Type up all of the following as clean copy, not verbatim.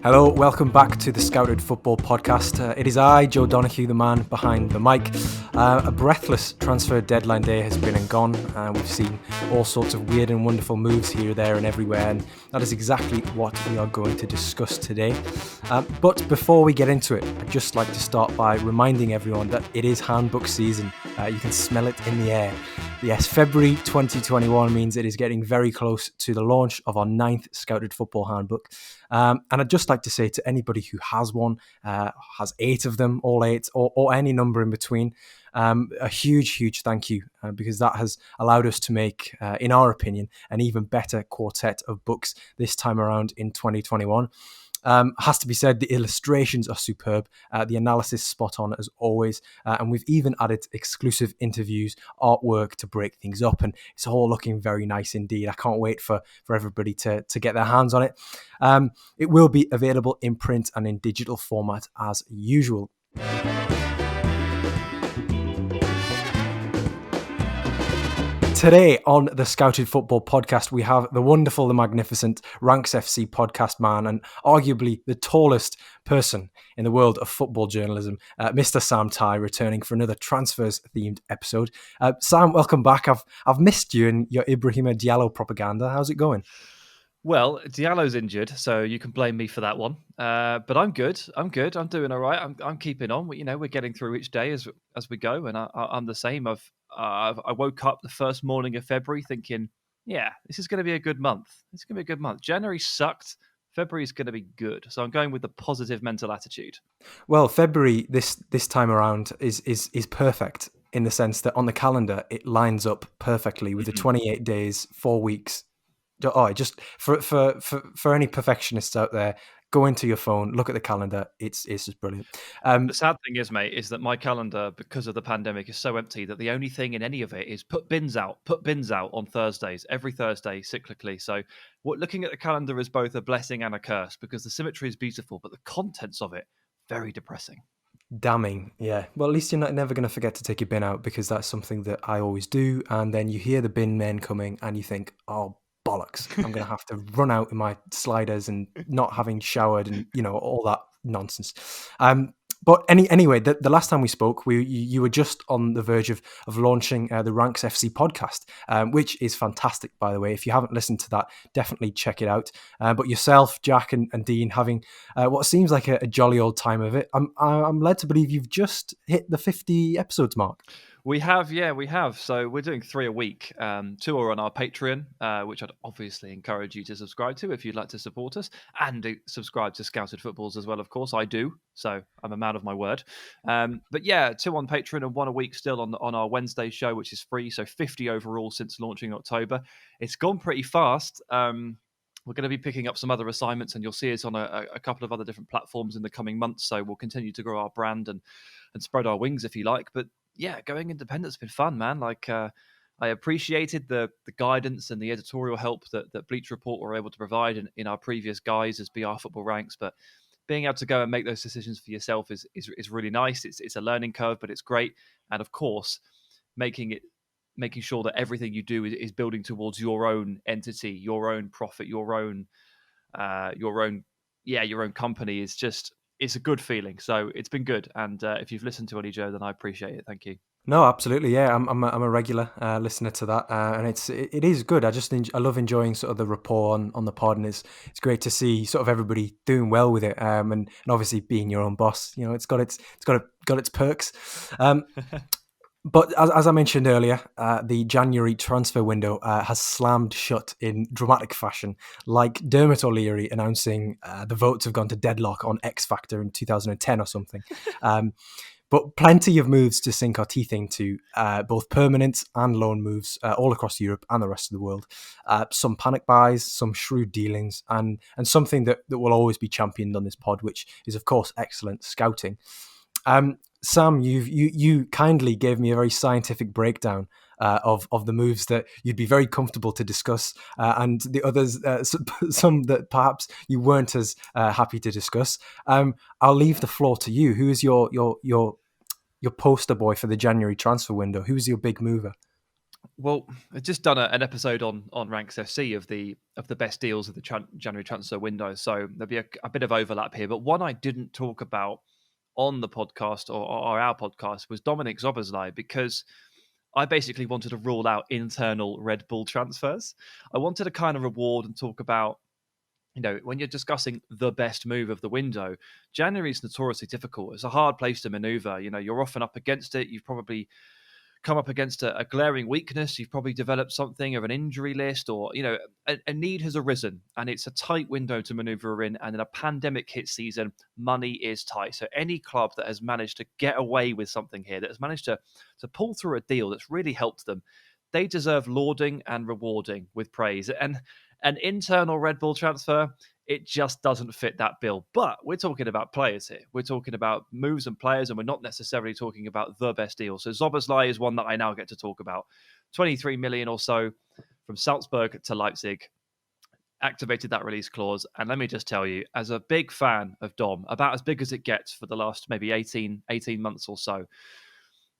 Hello, welcome back to the Scouted Football Podcast. It is I, Joe Donoghue, the man behind the mic. A breathless transfer deadline day has been and gone. We've seen all sorts of weird and wonderful moves here, there and everywhere, and that is exactly what we are going to discuss today. But before we get into it, I'd just like to start by reminding everyone that it is handbook season. You can smell it in the air. Yes, February 2021 means it is getting very close to the launch of our 9th Scouted Football Handbook. And I'd just like to say to anybody who has one, has 8 of them, all 8, or any number in between, a huge thank you, because that has allowed us to make, in our opinion, an even better quartet of books this time around in 2021. Has to be said, the illustrations are superb, the analysis spot on as always, and we've even added exclusive interviews, artwork to break things up, and it's all looking very nice indeed. I can't wait for everybody to get their hands on it. It will be available in print and in digital format as usual. Today on the Scouted Football Podcast, we have the wonderful, the magnificent Ranks FC podcast man and arguably the tallest person in the world of football journalism, Mr. Sam Tighe, returning for another transfers-themed episode. Sam, welcome back. I've missed you and your Ibrahima Diallo propaganda. How's it going? Well, Diallo's injured, so you can blame me for that one. But I'm good. I'm doing all right. I'm keeping on. We're getting through each day as we go, and I'm the same. I woke up the first morning of February thinking, yeah, this is going to be a good month. It's going to be a good month. January sucked. February is going to be good. So I'm going with the positive mental attitude. Well, February this time around is perfect in the sense that on the calendar it lines up perfectly with the 28 days, 4 weeks. Oh, just for any perfectionists out there, go into your phone, look at the calendar. It's just brilliant. The sad thing is, mate, is that my calendar, because of the pandemic, is so empty that the only thing in any of it is put bins out on Thursdays, every Thursday, cyclically. So looking at the calendar is both a blessing and a curse, because the symmetry is beautiful, but the contents of it, very depressing. Damning, yeah. Well, at least you're never going to forget to take your bin out, because that's something that I always do. And then you hear the bin men coming and you think, oh, bollocks, I'm going to have to run out in my sliders and not having showered and, all that nonsense. But anyway, the last time we spoke, you were just on the verge of launching the Ranks FC podcast, which is fantastic, by the way. If you haven't listened to that, definitely check it out. But yourself, Jack and Dean, having what seems like a jolly old time of it, I'm led to believe you've just hit the 50 episodes mark. We have. So we're doing 3 a week. 2 are on our Patreon, which I'd obviously encourage you to subscribe to if you'd like to support us, and subscribe to Scouted Footballs as well, of course. I do, so I'm a man of my word. But yeah, 2 on Patreon and 1 a week still on our Wednesday show, which is free. So 50 overall since launching in October. It's gone pretty fast. We're going to be picking up some other assignments, and you'll see us on a couple of other different platforms in the coming months. So we'll continue to grow our brand and spread our wings, if you like. But yeah, going independent's been fun, man. I appreciated the guidance and the editorial help that Bleach Report were able to provide in our previous guise as BR Football Ranks. But being able to go and make those decisions for yourself is really nice. It's a learning curve, but it's great. And of course, making sure that everything you do is building towards your own entity, your own profit, your own company is just. It's a good feeling. So it's been good. And if you've listened to Ollie Joe, then I appreciate it. Thank you. No, absolutely. Yeah, I'm a regular listener to that. And it is good. I love enjoying sort of the rapport on the pod. And it's great to see sort of everybody doing well with it. And obviously being your own boss, it's got its perks. But as I mentioned earlier, the January transfer window has slammed shut in dramatic fashion, like Dermot O'Leary announcing the votes have gone to deadlock on X Factor in 2010 or something. But plenty of moves to sink our teeth into, both permanent and loan moves all across Europe and the rest of the world. Some panic buys, some shrewd dealings, and something that will always be championed on this pod, which is, of course, excellent scouting. Sam, you kindly gave me a very scientific breakdown of the moves that you'd be very comfortable to discuss, and the others, some that perhaps you weren't as happy to discuss. I'll leave the floor to you. Who is your poster boy for the January transfer window? Who's your big mover? Well, I've just done an episode on Ranks FC of the best deals of the January transfer window, so there'll be a bit of overlap here. But one I didn't talk about on the podcast or our podcast was Dominic Szoboszlai, because I basically wanted to rule out internal Red Bull transfers. I wanted to kind of reward and talk about, when you're discussing the best move of the window, January is notoriously difficult. It's a hard place to maneuver. You're often up against it. You've probably come up against a glaring weakness. You've probably developed something of an injury list, or a need has arisen, and it's a tight window to maneuver in. And in a pandemic hit season, money is tight. So any club that has managed to get away with something here, that has managed to pull through a deal that's really helped them, they deserve lauding and rewarding with praise. And an internal Red Bull transfer, it just doesn't fit that bill. But we're talking about players here. We're talking about moves and players, and we're not necessarily talking about the best deal. So Szoboszlai is one that I now get to talk about. 23 million or so from Salzburg to Leipzig, activated that release clause. And let me just tell you, as a big fan of Dom, about as big as it gets for the last maybe 18 months or so,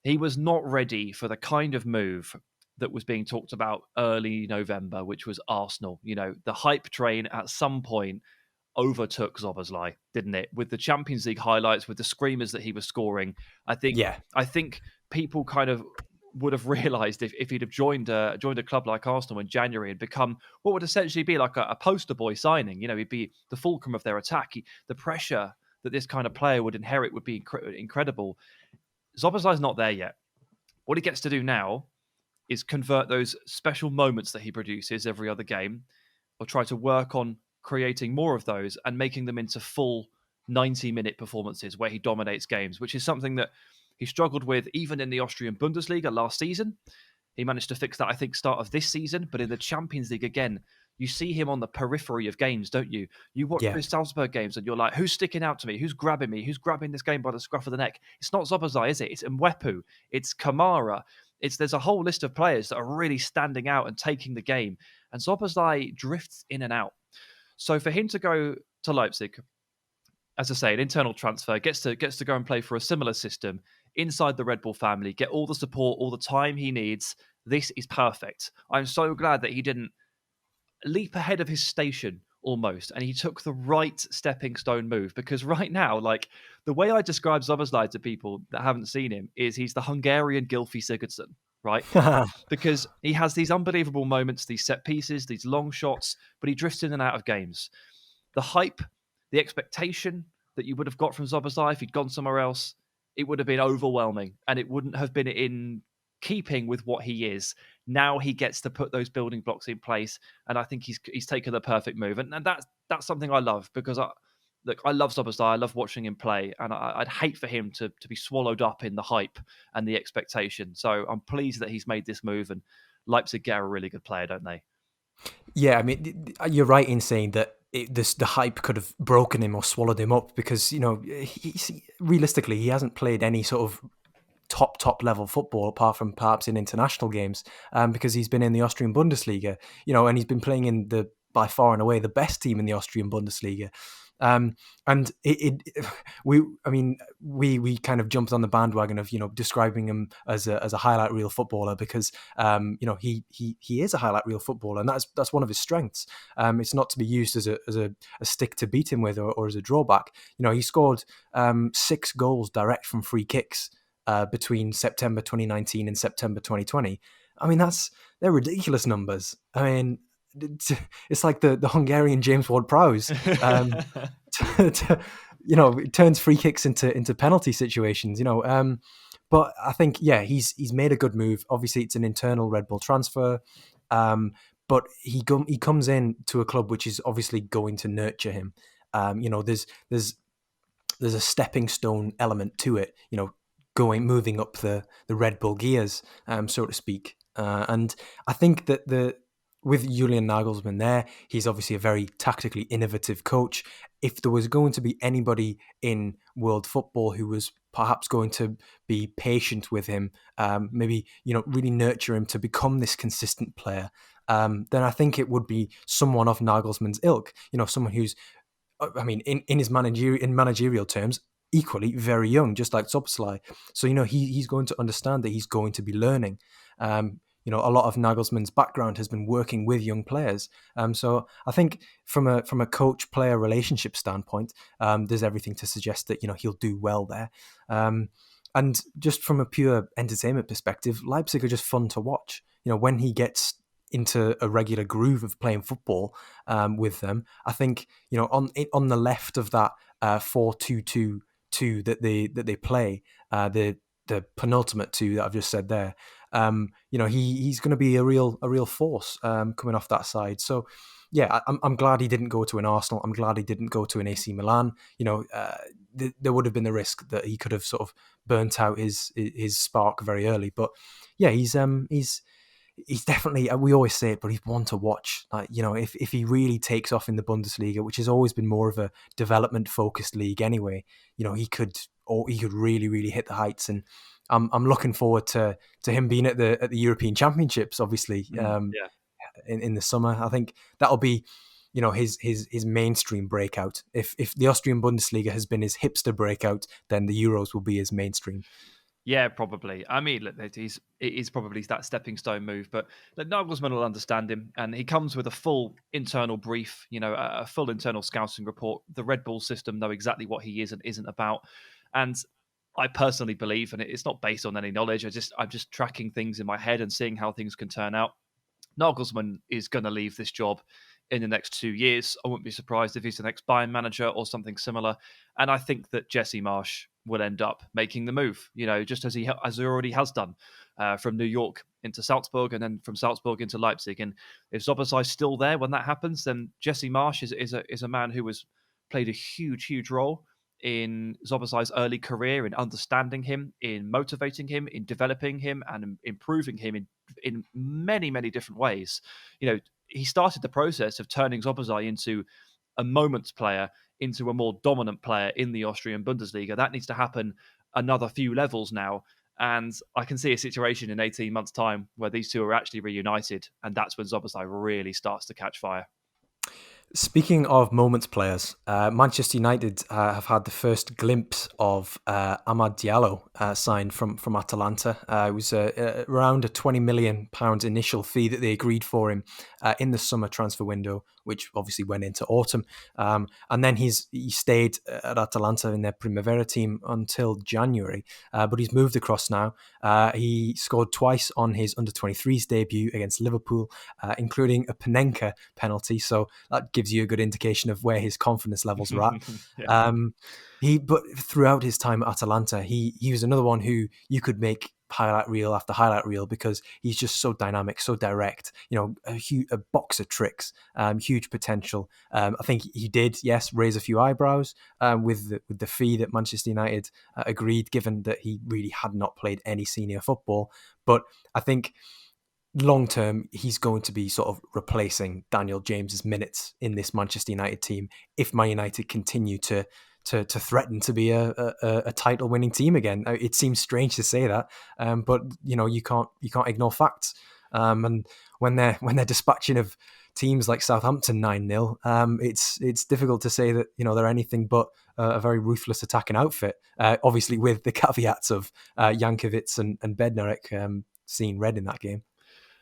he was not ready for the kind of move that was being talked about early November, which was Arsenal. The hype train at some point overtook Szoboszlai, didn't it? With the Champions League highlights, with the screamers that he was scoring, I think Yeah. people kind of would have realised if he'd have joined a club like Arsenal in January and become what would essentially be like a poster boy signing. He'd be the fulcrum of their attack. The pressure that this kind of player would inherit would be incredible. Szoboszlai's not there yet. What he gets to do now is convert those special moments that he produces every other game, or try to work on creating more of those and making them into full 90-minute performances where he dominates games, which is something that he struggled with even in the Austrian Bundesliga last season. He managed to fix that, I think, start of this season, but in the Champions League again, you see him on the periphery of games, don't you? You watch Yeah. those Salzburg games and you're like, who's sticking out to me? Who's grabbing me? Who's grabbing this game by the scruff of the neck? It's not Szoboszlai, is it? It's Mwepu. It's Kamara. There's a whole list of players that are really standing out and taking the game. And Szoboszlai drifts in and out. So for him to go to Leipzig, as I say, an internal transfer, gets to go and play for a similar system inside the Red Bull family, get all the support, all the time he needs. This is perfect. I'm so glad that he didn't leap ahead of his station almost, and he took the right stepping stone move, because right now, like, the way I describe Szoboszlai to people that haven't seen him is he's the Hungarian Gylfi Sigurdsson, right? Because he has these unbelievable moments, these set pieces, these long shots, but he drifts in and out of games. The hype, the expectation that you would have got from Szoboszlai if he'd gone somewhere else, it would have been overwhelming, and it wouldn't have been in keeping with what he is. Now he gets to put those building blocks in place, and I think he's taken the perfect move, and that's something I love, because I love Szoboszlai. I love watching him play, and I'd hate for him to be swallowed up in the hype and the expectation. So I'm pleased that he's made this move, and Leipzig get a really good player, don't they? Yeah, I mean, you're right in saying that the hype could have broken him or swallowed him up, because realistically he hasn't played any sort of top level football apart from perhaps in international games, because he's been in the Austrian Bundesliga, and he's been playing in the by far and away the best team in the Austrian Bundesliga. And we kind of jumped on the bandwagon of describing him as a highlight reel footballer, because he is a highlight reel footballer, and that's one of his strengths. It's not to be used as a stick to beat him with, or as a drawback. He scored 6 goals direct from free kicks between September 2019 and September 2020. I mean, they're ridiculous numbers. I mean, it's like the Hungarian James Ward-Prowse. It turns free kicks into penalty situations. But I think, yeah, he's made a good move. Obviously, it's an internal Red Bull transfer, but he comes in to a club which is obviously going to nurture him. There's a stepping stone element to it. Moving up the Red Bull gears, so to speak. And I think that with Julian Nagelsmann there, he's obviously a very tactically innovative coach. If there was going to be anybody in world football who was perhaps going to be patient with him, maybe really nurture him to become this consistent player, then I think it would be someone of Nagelsmann's ilk. Someone who's, I mean, in his managerial terms, equally very young, just like Szoboszlai. So he's going to understand that he's going to be learning. a lot of Nagelsmann's background has been working with young players. So I think from a coach-player relationship standpoint, there's everything to suggest that he'll do well there. And just from a pure entertainment perspective, Leipzig are just fun to watch. When he gets into a regular groove of playing football with them, I think on the left of that 4-2-2-2 that they play, the penultimate two that I've just said there, he's going to be a real force coming off that side. So yeah, I'm glad he didn't go to an Arsenal. I'm glad he didn't go to an AC Milan. There would have been the risk that he could have sort of burnt out his spark very early. But yeah, he's definitely, we always say it, but he's one to watch. Like, if he really takes off in the Bundesliga, which has always been more of a development focused league anyway, he could really, really hit the heights. And I'm looking forward to him being at the European Championships, obviously, Yeah. in the summer. I think that'll be, his mainstream breakout. If the Austrian Bundesliga has been his hipster breakout, then the Euros will be his mainstream. Yeah, probably. I mean, look, it is probably that stepping stone move, but look, Nagelsmann will understand him, and he comes with a full internal brief, a full internal scouting report. The Red Bull system know exactly what he is and isn't about, and I personally believe, and it's not based on any knowledge. I'm just tracking things in my head and seeing how things can turn out. Nagelsmann is going to leave this job in the next 2 years. I wouldn't be surprised if he's the next Bayern manager or something similar. And I think that Jesse Marsch will end up making the move, just as he already has done, from New York into Salzburg and then from Salzburg into Leipzig. And if Szoboszlai's still there when that happens, then Jesse Marsch is a man who has played a huge role in Szoboszlai's early career, in understanding him, in motivating him, in developing him, and improving him in many different ways. He started the process of turning Szoboszlai into a moments player, into a more dominant player in the Austrian Bundesliga. That needs to happen another few levels now. And I can see a situation in 18 months' time where these two are actually reunited, and that's when Szoboszlai really starts to catch fire. Speaking of moments players, Manchester United have had the first glimpse of Amad Diallo signed from Atalanta. It was around a £20 million initial fee that they agreed for him in the summer transfer window, which obviously went into autumn. And then he stayed at Atalanta in their Primavera team until January, but he's moved across now. He scored twice on his under-23s debut against Liverpool, including a Panenka penalty. So that gives you a good indication of where his confidence levels are at. Yeah. But throughout his time at Atalanta, he was another one who you could make highlight reel after highlight reel because he's just so dynamic, so direct. A box of tricks, huge potential. I think he did, yes, raise a few eyebrows with the fee that Manchester United agreed, given that he really had not played any senior football. But I think long term, he's going to be sort of replacing Daniel James's minutes in this Manchester United team if Man United continue to threaten to be a title winning team again. It seems strange to say that, but you can't ignore facts. And when they're dispatching of teams like Southampton 9-0, it's difficult to say that they're anything but a very ruthless attacking outfit. Obviously, with the caveats of Jankovic and Bednarek seeing red in that game.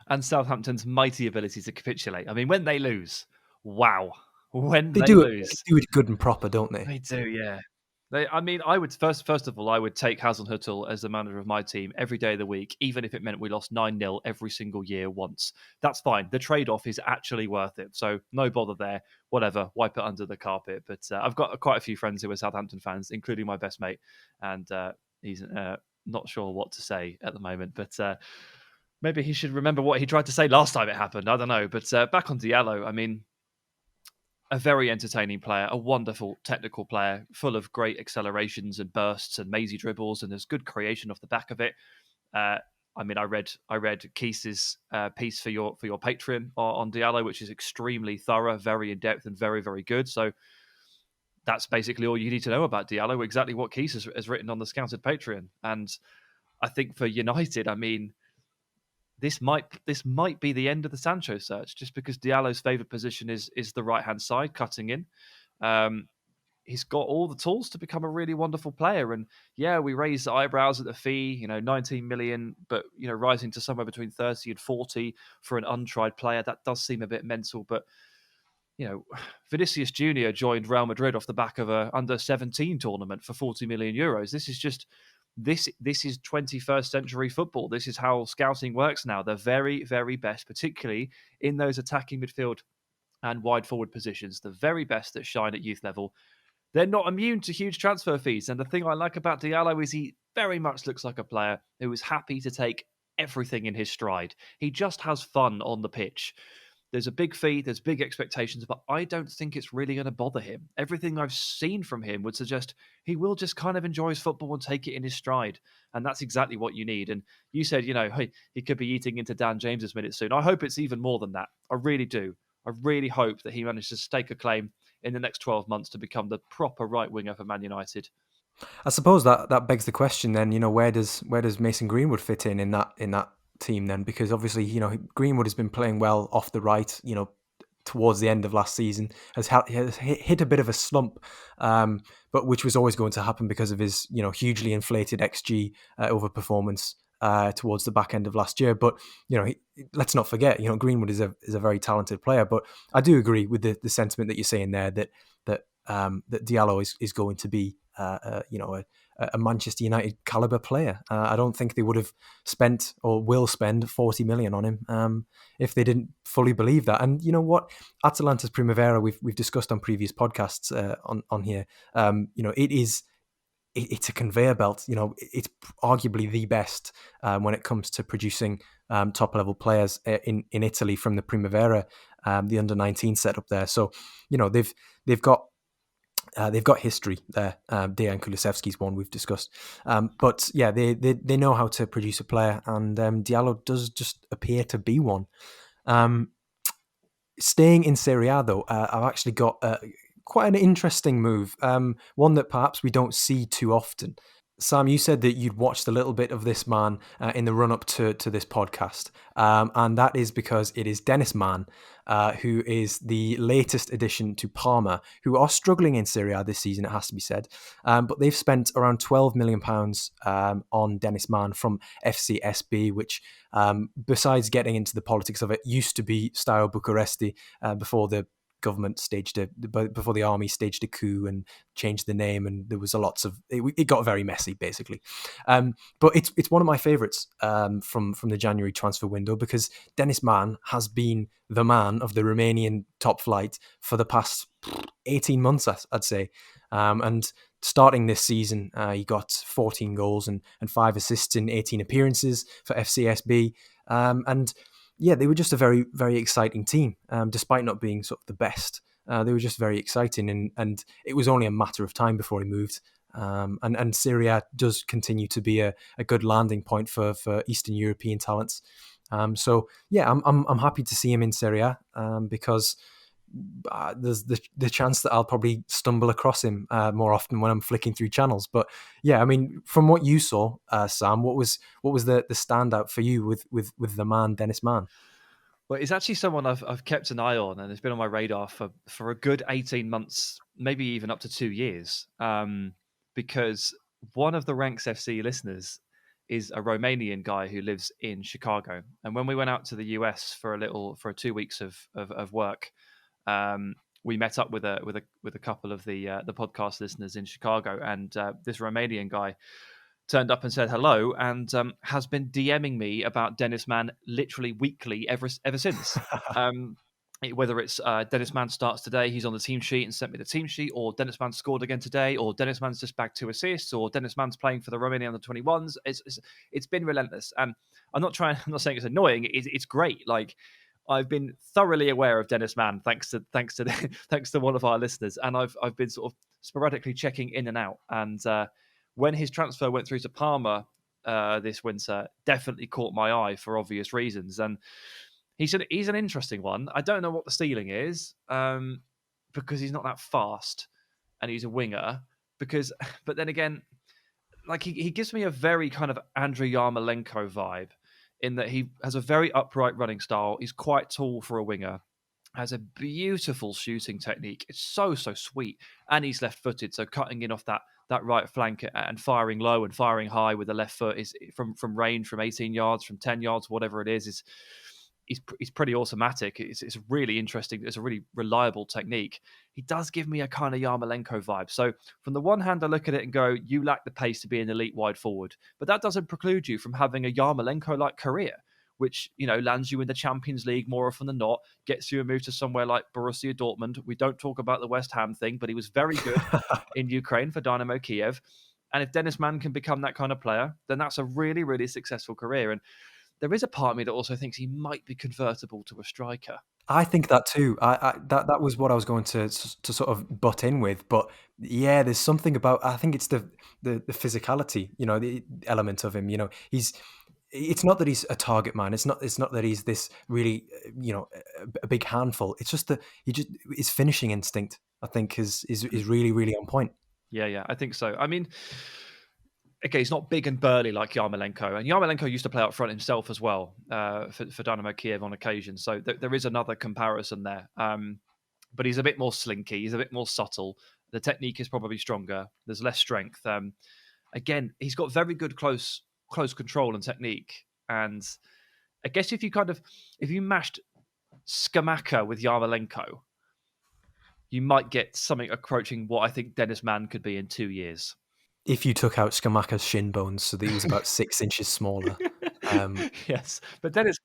And Southampton's mighty ability to capitulate. I mean, when they lose, wow. When They they do it. lose, They do it good and proper, don't they? they do, yeah. I would first of all, I would take Hasenhüttl as the manager of my team every day of the week, even if it meant we lost 9-0 every single year once. That's fine. The trade-off is actually worth it. So no bother there. Whatever, wipe it under the carpet. But I've got quite a few friends who are Southampton fans, including my best mate, and he's not sure what to say at the moment. But maybe he should remember what he tried to say last time it happened. I don't know. But back on Diallo, I mean, a very entertaining player, a wonderful technical player, full of great accelerations and bursts and mazy dribbles, and there's good creation off the back of it. I mean, I read Keith's piece for your Patreon on Diallo, which is extremely thorough, very in depth, and very good. So that's basically all you need to know about Diallo. Exactly what Keith has written on the Scouted Patreon, and I think for United, I mean, this might be the end of the Sancho search, just because Diallo's favoured position is the right hand side, cutting in. he's got all the tools to become a really wonderful player. And yeah, we raised eyebrows at the fee, 19 million, but rising to somewhere between 30 and 40 for an untried player, that does seem a bit mental. But Vinicius Junior joined Real Madrid off the back of a under 17 tournament for 40 million euros. This is just this is 21st century football. This is how scouting works now. The very, very best, particularly in those attacking midfield and wide forward positions, the very best that shine at youth level. They're not immune to huge transfer fees. And the thing I like about Diallo is he very much looks like a player who is happy to take everything in his stride. He just has fun on the pitch. There's a big fee, there's big expectations, but I don't think it's really going to bother him. Everything I've seen from him would suggest he will just kind of enjoy his football and take it in his stride. And that's exactly what you need. And you said, hey, he could be eating into Dan James's minutes soon. I hope it's even more than that. I really do. I really hope that he manages to stake a claim in the next 12 months to become the proper right winger for Man United. I suppose that begs the question then, where does Mason Greenwood fit in that team then? Because obviously, Greenwood has been playing well off the right, towards the end of last season, has hit a bit of a slump, but which was always going to happen because of his, hugely inflated XG overperformance towards the back end of last year. But let's not forget, Greenwood is a very talented player. But I do agree with the sentiment that you're saying there that Diallo is going to be a Manchester United caliber player. I don't think they would have spent or will spend 40 million on him if they didn't fully believe that. And you know what, Atalanta's Primavera, we've discussed on previous podcasts on here. It's a conveyor belt. It's arguably the best when it comes to producing top level players in Italy from the Primavera, the under-19 setup there. So they've got history there. Dejan Kulusevski's one we've discussed. But yeah, they know how to produce a player, and Diallo does just appear to be one. Staying in Serie A, though, I've actually got quite an interesting move, one that perhaps we don't see too often. Sam, you said that you'd watched a little bit of this man in the run-up to this podcast, and that is because it is Dennis Mann, who is the latest addition to Parma, who are struggling in Serie A this season, it has to be said, but they've spent around £12 million on Dennis Mann from FCSB, which, besides getting into the politics of it, used to be Steaua Bucuresti before the government before the army staged a coup and changed the name, and there was it got very messy basically. But it's one of my favourites from the January transfer window, because Dennis Mann has been the man of the Romanian top flight for the past 18 months, I'd say. And starting this season, he got 14 goals and 5 assists in 18 appearances for FCSB. And yeah, they were just a very, very exciting team, despite not being sort of the best. They were just very exciting, and it was only a matter of time before he moved. And Serie A does continue to be a good landing point for Eastern European talents. So yeah, I'm happy to see him in Serie A, because there's the chance that I'll probably stumble across him more often when I'm flicking through channels. But yeah, I mean, from what you saw, Sam, what was the standout for you with the man Dennis Mann? Well, it's actually someone I've kept an eye on, and it's been on my radar for a good 18 months, maybe even up to 2 years, because one of the Ranks FC listeners is a Romanian guy who lives in Chicago. And when we went out to the US for 2 weeks of work, we met up with a couple of the podcast listeners in Chicago, and this Romanian guy turned up and said hello, and has been DMing me about Dennis Mann literally weekly ever since. Whether it's Dennis Mann starts today, he's on the team sheet and sent me the team sheet, or Dennis Mann scored again today, or Dennis Mann's just bagged 2 assists, or Dennis Mann's playing for the Romanian under-21s. It's been relentless, and I'm not saying it's annoying. It's great. Like, I've been thoroughly aware of Dennis Mann thanks to thanks to one of our listeners, and I've been sort of sporadically checking in and out. And when his transfer went through to Parma this winter, definitely caught my eye for obvious reasons. And he's an interesting one. I don't know what the ceiling is, because he's not that fast, and he's a winger. But then again, like he gives me a very kind of Andriy Yarmolenko vibe, in that he has a very upright running style. He's quite tall for a winger. has a beautiful shooting technique. It's so sweet, and he's left-footed, so cutting in off that right flank and firing low and firing high with the left foot is from range, from 18 yards, from 10 yards, whatever it is he's pretty automatic. It's really interesting. It's a really reliable technique. He does give me a kind of Yarmolenko vibe. So from the one hand, I look at it and go, you lack the pace to be an elite wide forward, but that doesn't preclude you from having a Yarmolenko-like career, which lands you in the Champions League more often than not, gets you a move to somewhere like Borussia Dortmund. We don't talk about the West Ham thing, but he was very good in Ukraine for Dynamo Kiev. And if Dennis Mann can become that kind of player, then that's a really, really successful career. And there is a part of me that also thinks he might be convertible to a striker. I think that too. That was what I was going to sort of butt in with, but yeah, there's something about. I think it's the physicality, the element of him. He's. It's not that he's a target man. It's not that he's this really, a big handful. It's just that his finishing instinct, I think, is really really on point. Yeah, I think so. I mean, okay, he's not big and burly like Yarmolenko, and Yarmolenko used to play up front himself as well for Dynamo Kiev on occasion. So there is another comparison there. But he's a bit more slinky. He's a bit more subtle. The technique is probably stronger. There's less strength. Again, he's got very good close control and technique. And I guess if you mashed Skamaka with Yarmolenko, you might get something approaching what I think Dennis Mann could be in 2 years. If you took out Skamaka's shin bones so that he was about 6 inches smaller. Yes, but Dennis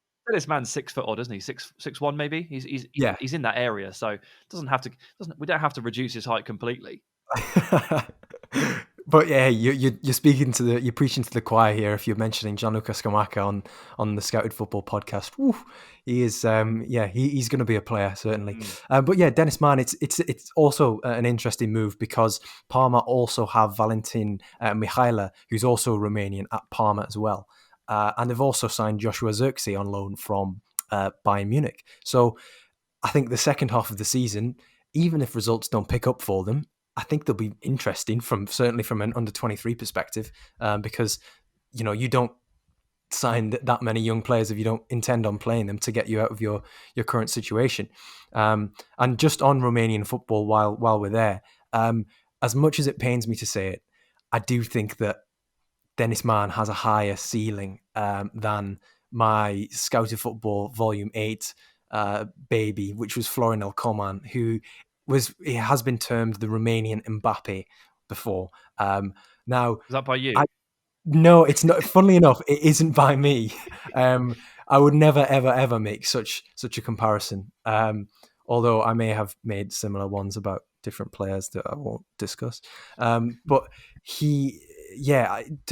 Mann's 6 foot odd, isn't he? 6'1" maybe. Yeah. He's in that area, so we don't have to reduce his height completely. But yeah, you're preaching to the choir here if you're mentioning Gianluca Scamacca on the Scouted Football podcast. Woo, he is, he's going to be a player certainly. But yeah, Dennis Mann, it's also an interesting move because Parma also have Valentin Mihaila, who's also Romanian at Parma as well, and they've also signed Joshua Zirkzee on loan from Bayern Munich. So I think the second half of the season, even if results don't pick up for them, I think they'll be interesting certainly from an under 23 perspective, because you don't sign that many young players if you don't intend on playing them to get you out of your current situation. And just on Romanian football, while we're there, as much as it pains me to say it, I do think that Dennis Mann has a higher ceiling than my Scouted Football Volume 8 baby, which was Florinel Coman, who has been termed the Romanian Mbappe before. Now, Is that by you? No, it's not. Funnily enough, it isn't by me. I would never, ever, ever make such a comparison. Although I may have made similar ones about different players that I won't discuss. But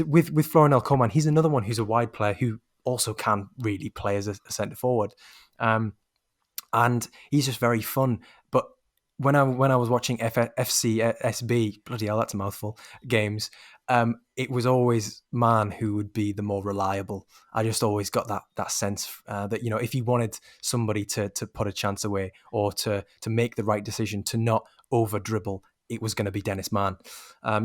with Florinel Coman, he's another one who's a wide player who also can really play as a centre forward. And he's just very fun. But when I was watching FCSB, bloody hell, that's a mouthful, games, it was always Mann who would be the more reliable. I just always got that sense that if you wanted somebody to put a chance away or to make the right decision, to not over dribble, it was going to be Dennis Mann.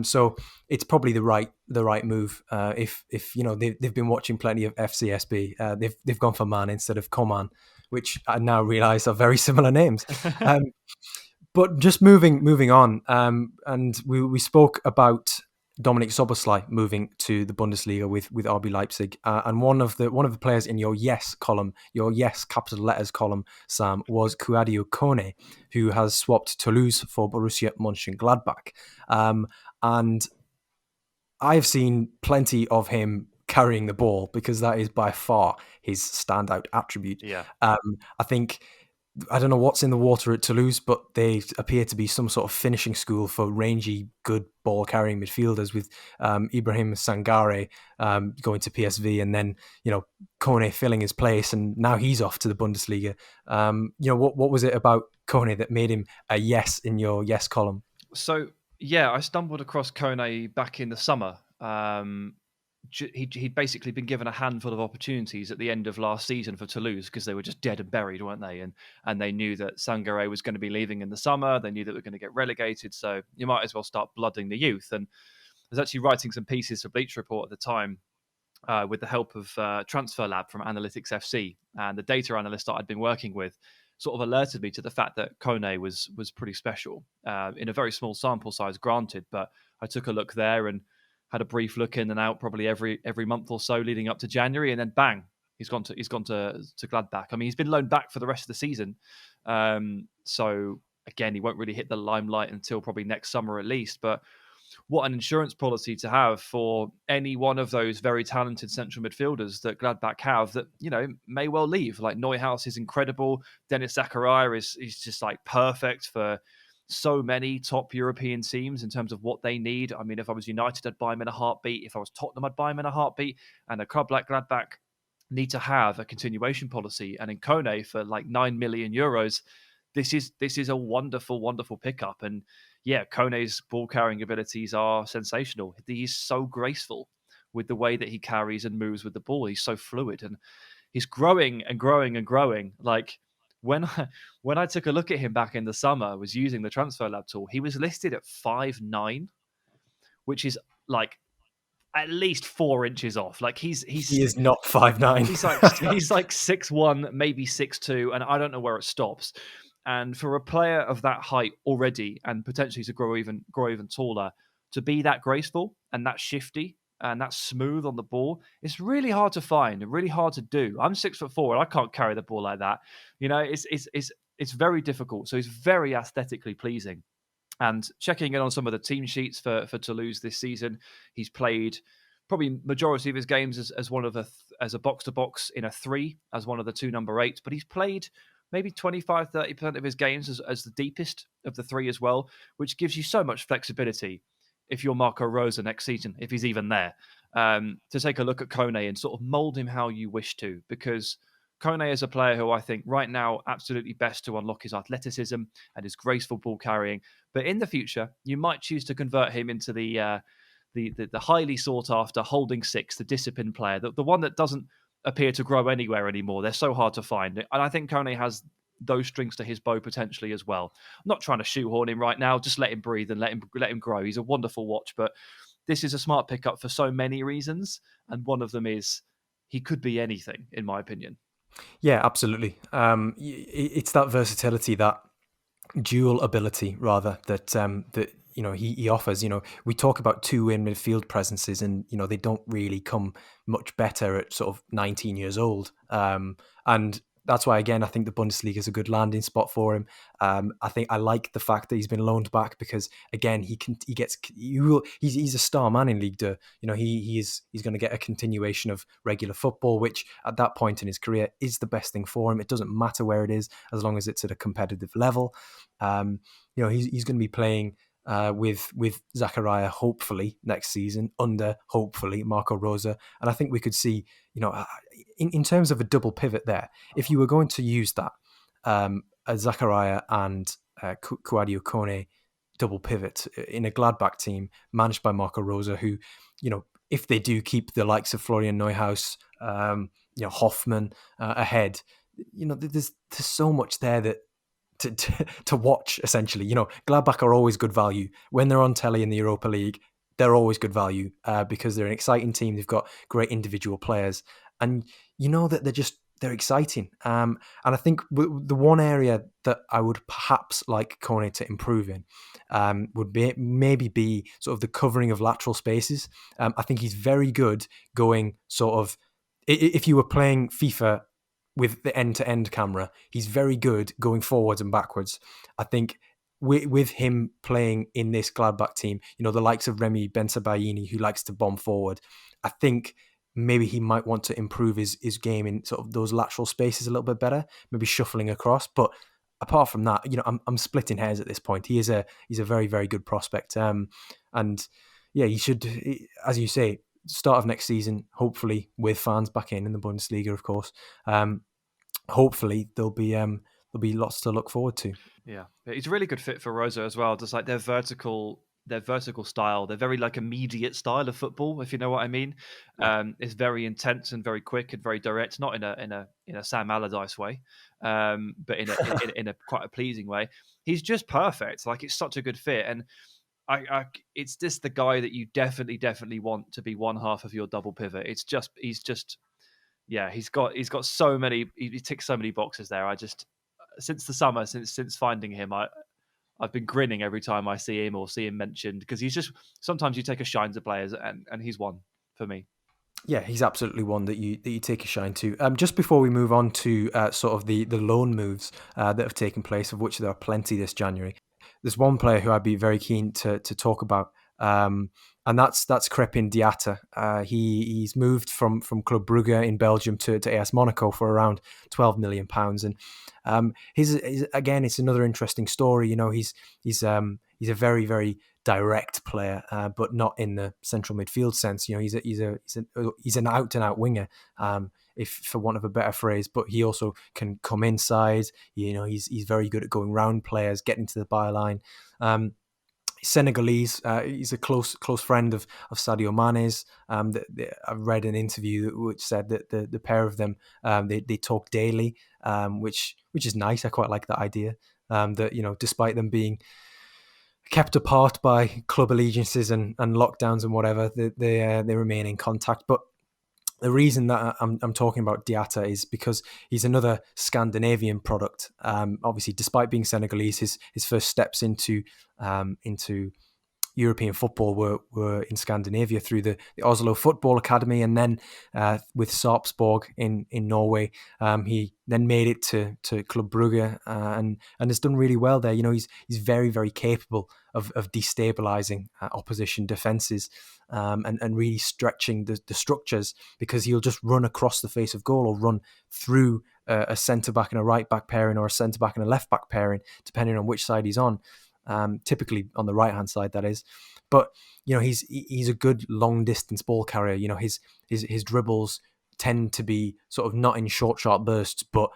So it's probably the right move. If they've been watching plenty of FCSB, they've gone for Mann instead of Coman, which I now realise are very similar names. But just moving on, and we spoke about Dominik Szoboszlai moving to the Bundesliga with RB Leipzig, and one of the players in your yes column, your yes capital letters column, Sam, was Kouadio Kone, who has swapped Toulouse for Borussia Mönchengladbach, and I've seen plenty of him carrying the ball because that is by far his standout attribute. Yeah. I think, I don't know what's in the water at Toulouse, but they appear to be some sort of finishing school for rangy, good ball-carrying midfielders with Ibrahim Sangare going to PSV and then, Kone filling his place, and now he's off to the Bundesliga. What was it about Kone that made him a yes in your yes column? So, yeah, I stumbled across Kone back in the summer. He'd basically been given a handful of opportunities at the end of last season for Toulouse because they were just dead and buried, weren't they? And they knew that Sangare was going to be leaving in the summer. They knew that we're going to get relegated. So you might as well start blooding the youth. And I was actually writing some pieces for Bleacher Report at the time with the help of Transfer Lab from Analytics FC and the data analyst that I'd been working with. sort of alerted me to the fact that Kone was pretty special in a very small sample size, granted. But I took a look there and had a brief look in and out, probably every month or so leading up to January, and then bang, he's gone to Gladbach. I mean, he's been loaned back for the rest of the season, so again, he won't really hit the limelight until probably next summer at least. But what an insurance policy to have for any one of those very talented central midfielders that Gladbach have that, may well leave. Like Neuhaus is incredible. Dennis Zakaria is just like perfect for so many top European teams in terms of what they need. I mean, if I was United, I'd buy him in a heartbeat. If I was Tottenham, I'd buy him in a heartbeat. And a club like Gladbach need to have a continuation policy. And in Kone for like 9 million euros, this is a wonderful, wonderful pickup. And yeah, Kone's ball carrying abilities are sensational. He's so graceful with the way that he carries and moves with the ball. He's so fluid and he's growing and growing and growing. Like when I took a look at him back in the summer, I was using the Transfer Lab tool. He was listed at 5'9", which is like at least 4 inches off. Like he is not 5'9". He's like 6'1", maybe 6'2", and I don't know where it stops. And for a player of that height already, and potentially to grow even taller, to be that graceful and that shifty and that smooth on the ball, it's really hard to find and really hard to do. I'm 6'4" and I can't carry the ball like that. It's very difficult. So he's very aesthetically pleasing. And checking in on some of the team sheets for Toulouse this season, he's played probably majority of his games as a box to box in a 3 as one of the 2 number 8s, but he's played maybe 25-30% of his games as the deepest of the 3 as well, which gives you so much flexibility if you're Marco Rosa next season, if he's even there, to take a look at Kone and sort of mold him how you wish to, because Kone is a player who I think right now absolutely best to unlock his athleticism and his graceful ball carrying. But in the future, you might choose to convert him into the highly sought after holding 6, the disciplined player, the one that doesn't appear to grow anywhere anymore. They're so hard to find. And I think Kone has those strings to his bow potentially as well. I'm not trying to shoehorn him right now. Just let him breathe and let him grow. He's a wonderful watch, but this is a smart pickup for so many reasons. And one of them is he could be anything, in my opinion. Yeah, absolutely. It's that versatility, that dual ability, rather, that he offers. We talk about 2 in midfield presences, and they don't really come much better at sort of 19 years old. And that's why, again, I think the Bundesliga is a good landing spot for him. I think I like the fact that he's been loaned back because, again, he's a star man in Ligue 2. He's going to get a continuation of regular football, which at that point in his career is the best thing for him. It doesn't matter where it is, as long as it's at a competitive level. He's going to be playing with Zakaria hopefully next season under hopefully Marco Rosa, and I think we could see in terms of a double pivot there, if you were going to use that Zakaria and Kouadio Kone double pivot in a Gladbach team managed by Marco Rosa, who if they do keep the likes of Florian Neuhaus, Hoffman ahead, there's so much there that to watch, essentially. Gladbach are always good value. When they're on telly in the Europa League, they're always good value because they're an exciting team. They've got great individual players. And that they're exciting. And I think the one area that I would perhaps like Kone to improve in would maybe be sort of the covering of lateral spaces. I think he's very good going sort of, if you were playing FIFA with the end-to-end camera, he's very good going forwards and backwards. I think with him playing in this Gladbach team, the likes of Remy Bensebaini, who likes to bomb forward, I think maybe he might want to improve his game in sort of those lateral spaces a little bit better, maybe shuffling across. But apart from that, I'm splitting hairs at this point. He's a very, very good prospect. And yeah, he should, as you say, start of next season, hopefully with fans back in the Bundesliga, of course. Hopefully there'll be lots to look forward to. Yeah, he's a really good fit for Rosa as well. Just like their vertical style, their very like immediate style of football, if you know what I mean. It's very intense and very quick and very direct, not in a Sam Allardyce way, but in a quite a pleasing way. He's just perfect. Like it's such a good fit, and it's just the guy that you definitely want to be one half of your double pivot. He's got so many. He ticks so many boxes there. since the summer, since finding him, I've been grinning every time I see him or see him mentioned, because he's just, sometimes you take a shine to players, and he's one for me. Yeah, he's absolutely one that you take a shine to. Just before we move on to sort of the loan moves that have taken place, of which there are plenty this January, there's one player who I'd be very keen to talk about, and that's Crepin Diatta. He's moved from Club Brugge in Belgium to AS Monaco for around £12 million, and his again, it's another interesting story. You know, he's a very very direct player, but not in the central midfield sense. You know, he's an out and out winger, if for want of a better phrase. But he also can come inside. You know, he's very good at going round players, getting to the byline. Senegalese. He's a close friend of Sadio Mane's. I've read an interview which said that the pair of them, they talk daily, which is nice. I quite like that idea. That, you know, despite them being kept apart by club allegiances and lockdowns and whatever, they remain in contact. But the reason that I'm talking about Diatta is because he's another Scandinavian product. Obviously, despite being Senegalese, his first steps into European football were in Scandinavia through the Oslo Football Academy, and then with Sarpsborg in Norway. He then made it to Club Brugge, and has done really well there. You know, he's very very capable of destabilizing opposition defenses, and really stretching the structures, because he'll just run across the face of goal or run through a centre back and a right back pairing, or a centre back and a left back pairing, depending on which side he's on. Typically on the right hand side, that is. But you know, he's a good long distance ball carrier. You know, his dribbles tend to be sort of not in short sharp bursts, but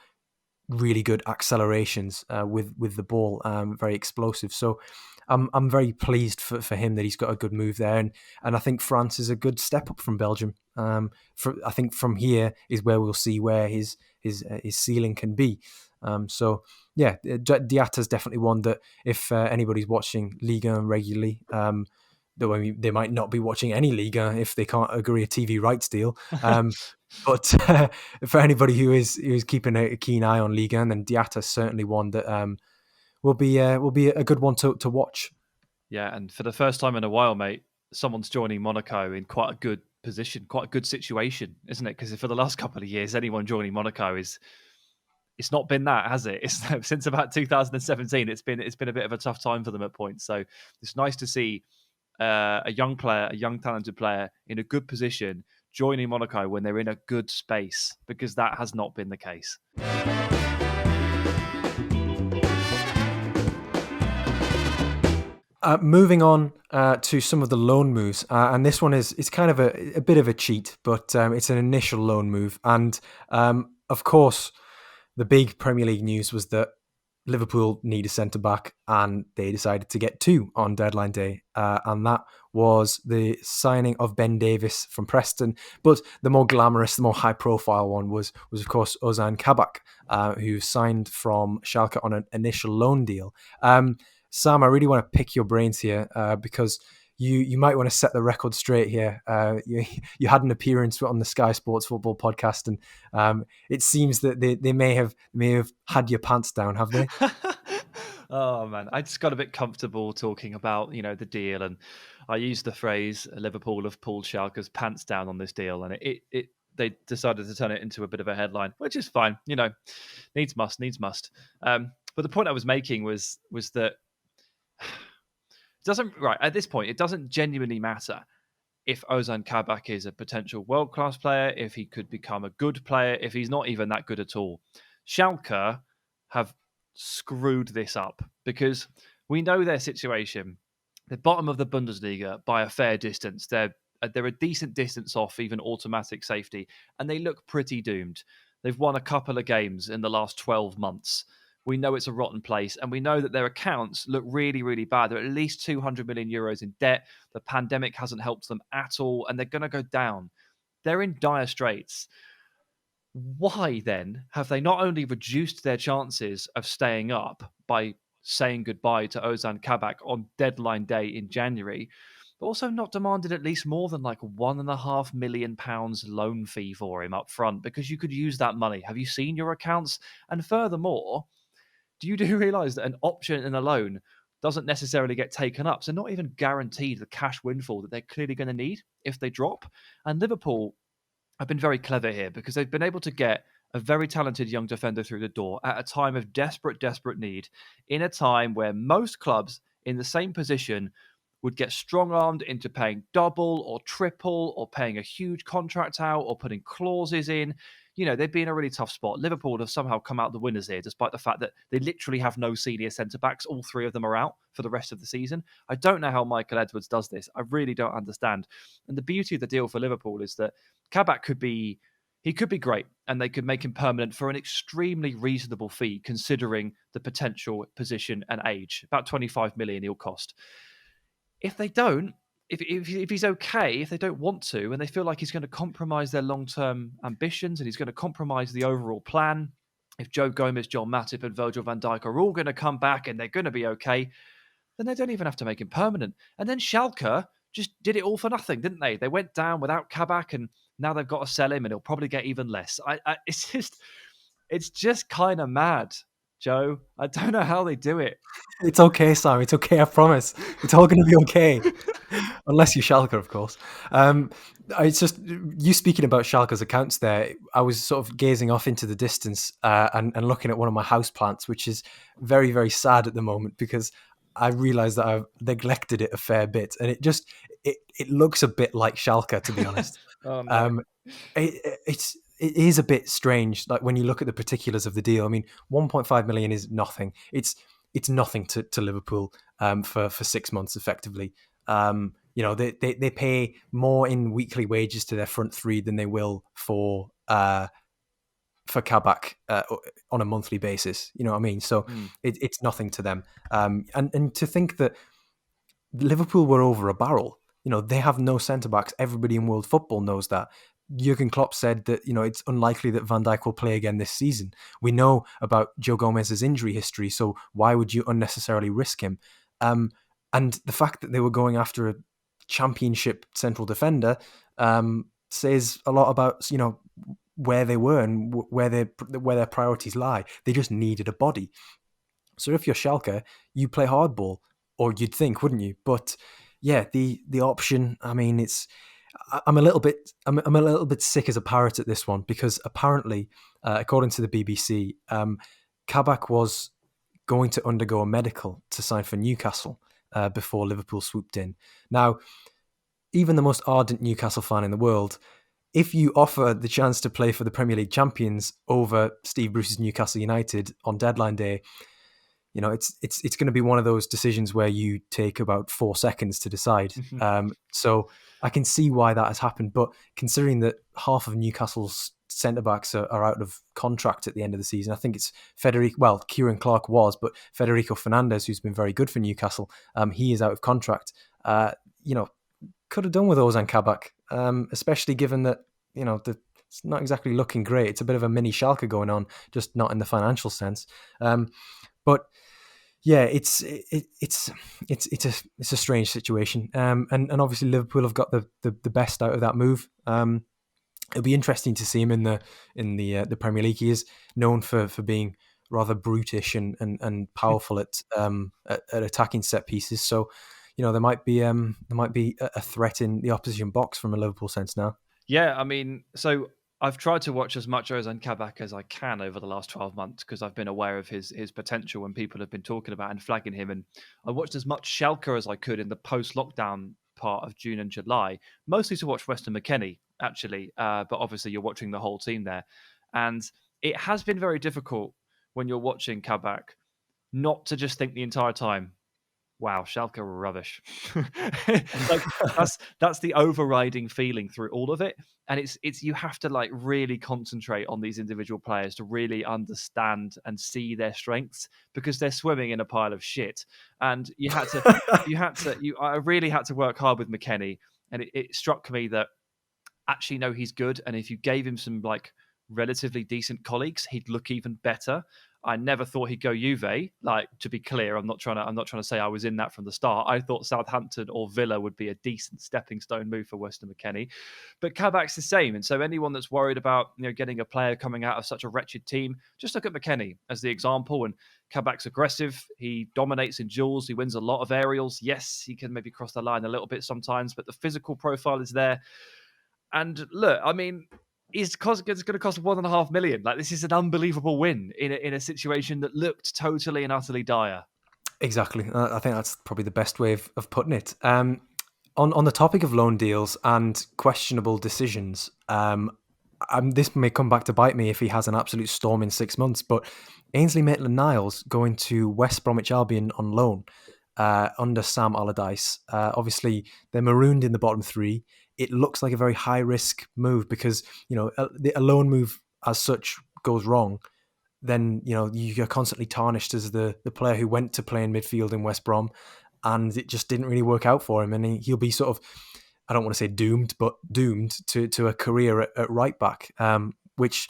really good accelerations with the ball, very explosive. So I'm very pleased for him that he's got a good move there, and I think France is a good step up from Belgium. I think from here is where we'll see where his ceiling can be. So yeah, Diatta's definitely one that if anybody's watching Liga regularly, though they might not be watching any Liga if they can't agree a TV rights deal. But for anybody who is keeping a keen eye on Liga, and then Diatta's certainly one that will be a good one to watch. Yeah, and for the first time in a while, mate, someone's joining Monaco in quite a good position, quite a good situation, isn't it? Because for the last couple of years, anyone joining Monaco it's not been that, has it? It's since about 2017. It's been a bit of a tough time for them at points. So it's nice to see a young player, a young talented player in a good position joining Monaco when they're in a good space, because that has not been the case. Moving on to some of the loan moves, and this one is kind of a bit of a cheat, but it's an initial loan move. And of course, the big Premier League news was that Liverpool need a centre-back, and they decided to get two on deadline day. And that was the signing of Ben Davies from Preston. But the more glamorous, the more high-profile one was of course, Ozan Kabak, who signed from Schalke on an initial loan deal. Sam, I really want to pick your brains here, because you might want to set the record straight here. You had an appearance on the Sky Sports Football podcast, and it seems that they may have had your pants down, have they? Oh man, I just got a bit comfortable talking about the deal, and I used the phrase Liverpool have pulled Schalke's pants down on this deal, and they decided to turn it into a bit of a headline, which is fine. Needs must. But the point I was making was that at this point, it doesn't genuinely matter if Ozan Kabak is a potential world-class player, if he could become a good player, if he's not even that good at all. Schalke have screwed this up, because we know their situation. They're bottom of the Bundesliga by a fair distance. They're a decent distance off even automatic safety, and they look pretty doomed. They've won a couple of games in the last 12 months. We know it's a rotten place, and we know that their accounts look really, really bad. They're at least 200 million euros in debt. The pandemic hasn't helped them at all, and they're going to go down. They're in dire straits. Why then have they not only reduced their chances of staying up by saying goodbye to Ozan Kabak on deadline day in January, but also not demanded at least more than like £1.5 million loan fee for him up front, because you could use that money? Have you seen your accounts? And furthermore, do you realise that an option and a loan doesn't necessarily get taken up? So not even guaranteed the cash windfall that they're clearly going to need if they drop. And Liverpool have been very clever here because they've been able to get a very talented young defender through the door at a time of desperate, desperate need, in a time where most clubs in the same position would get strong armed into paying double or triple or paying a huge contract out or putting clauses in. They'd be in a really tough spot. Liverpool have somehow come out the winners here, despite the fact that they literally have no senior centre backs. All three of them are out for the rest of the season. I don't know how Michael Edwards does this. I really don't understand. And the beauty of the deal for Liverpool is that Kabak could be great, and they could make him permanent for an extremely reasonable fee, considering the potential position and age. About 25 million he'll cost. If they don't, if he's okay, if they don't want to, and they feel like he's going to compromise their long-term ambitions and he's going to compromise the overall plan, if Joe Gomez, John Matip, and Virgil van Dijk are all going to come back and they're going to be okay, then they don't even have to make him permanent. And then Schalke just did it all for nothing, didn't they? They went down without Kabak, and now they've got to sell him, and he'll probably get even less. It's just kind of mad, Joe. I don't know how they do it. It's okay, Sam. It's okay. I promise. It's all going to be okay, unless you Schalke, of course. It's just you speaking about Schalke's accounts there. I was sort of gazing off into the distance and looking at one of my house plants, which is very, very sad at the moment because I realised that I've neglected it a fair bit, and it looks a bit like Schalke, to be honest. Oh, no. It is a bit strange, like when you look at the particulars of the deal. I mean, 1.5 million is nothing. It's nothing to Liverpool for 6 months, effectively. They pay more in weekly wages to their front three than they will for Kabak on a monthly basis. You know what I mean? So it's nothing to them. And to think that Liverpool were over a barrel. They have no centre backs. Everybody in world football knows that. Jurgen Klopp said that it's unlikely that Van Dijk will play again this season. We know about Joe Gomez's injury history, so why would you unnecessarily risk him? And the fact that they were going after a championship central defender says a lot about where they were and where their priorities lie. They just needed a body. So if you're Schalke, you play hardball, or you'd think, wouldn't you? But yeah, the option. I mean, I'm a little bit sick as a parrot at this one because apparently, according to the BBC, Kabak was going to undergo a medical to sign for Newcastle before Liverpool swooped in. Now, even the most ardent Newcastle fan in the world, if you offer the chance to play for the Premier League champions over Steve Bruce's Newcastle United on deadline day, it's going to be one of those decisions where you take about 4 seconds to decide. So I can see why that has happened. But considering that half of Newcastle's centre-backs are out of contract at the end of the season, I think it's Kieran Clark was, but Federico Fernandez, who's been very good for Newcastle, he is out of contract. Could have done with Ozan Kabak, especially given that, it's not exactly looking great. It's a bit of a mini Schalke going on, just not in the financial sense. But yeah, it's a strange situation, and obviously Liverpool have got the best out of that move. It'll be interesting to see him in the Premier League. He is known for being rather brutish and powerful at attacking set pieces. So there might be a threat in the opposition box from a Liverpool sense now. Yeah, I mean, so I've tried to watch as much Ozan Kabak as I can over the last 12 months because I've been aware of his potential when people have been talking about and flagging him. And I watched as much Schalke as I could in the post-lockdown part of June and July, mostly to watch Weston McKennie, actually. But obviously you're watching the whole team there. And it has been very difficult when you're watching Kabak not to just think the entire time, wow, Schalke were rubbish. That's the overriding feeling through all of it, and it's you have to really concentrate on these individual players to really understand and see their strengths because they're swimming in a pile of shit. And I really had to work hard with McKennie, and it struck me that actually no, he's good, and if you gave him some relatively decent colleagues, he'd look even better. I never thought he'd go Juve. Like, to be clear, I'm not trying to say I was in that from the start. I thought Southampton or Villa would be a decent stepping stone move for Weston McKennie. But Kabak's the same. And so anyone that's worried about, getting a player coming out of such a wretched team, just look at McKennie as the example. And Kabak's aggressive. He dominates in duels. He wins a lot of aerials. Yes, he can maybe cross the line a little bit sometimes, but the physical profile is there. And look, I mean, it's going to cost 1.5 million. Like, this is an unbelievable win in a situation that looked totally and utterly dire. Exactly. I think that's probably the best way of putting it. On the topic of loan deals and questionable decisions, this may come back to bite me if he has an absolute storm in 6 months, but Ainsley Maitland-Niles going to West Bromwich Albion on loan under Sam Allardyce. Obviously, they're marooned in the bottom three. It looks like a very high-risk move because, a loan move as such goes wrong, then you're constantly tarnished as the player who went to play in midfield in West Brom, and it just didn't really work out for him, and he'll be sort of, I don't want to say doomed, but doomed to a career at right back, which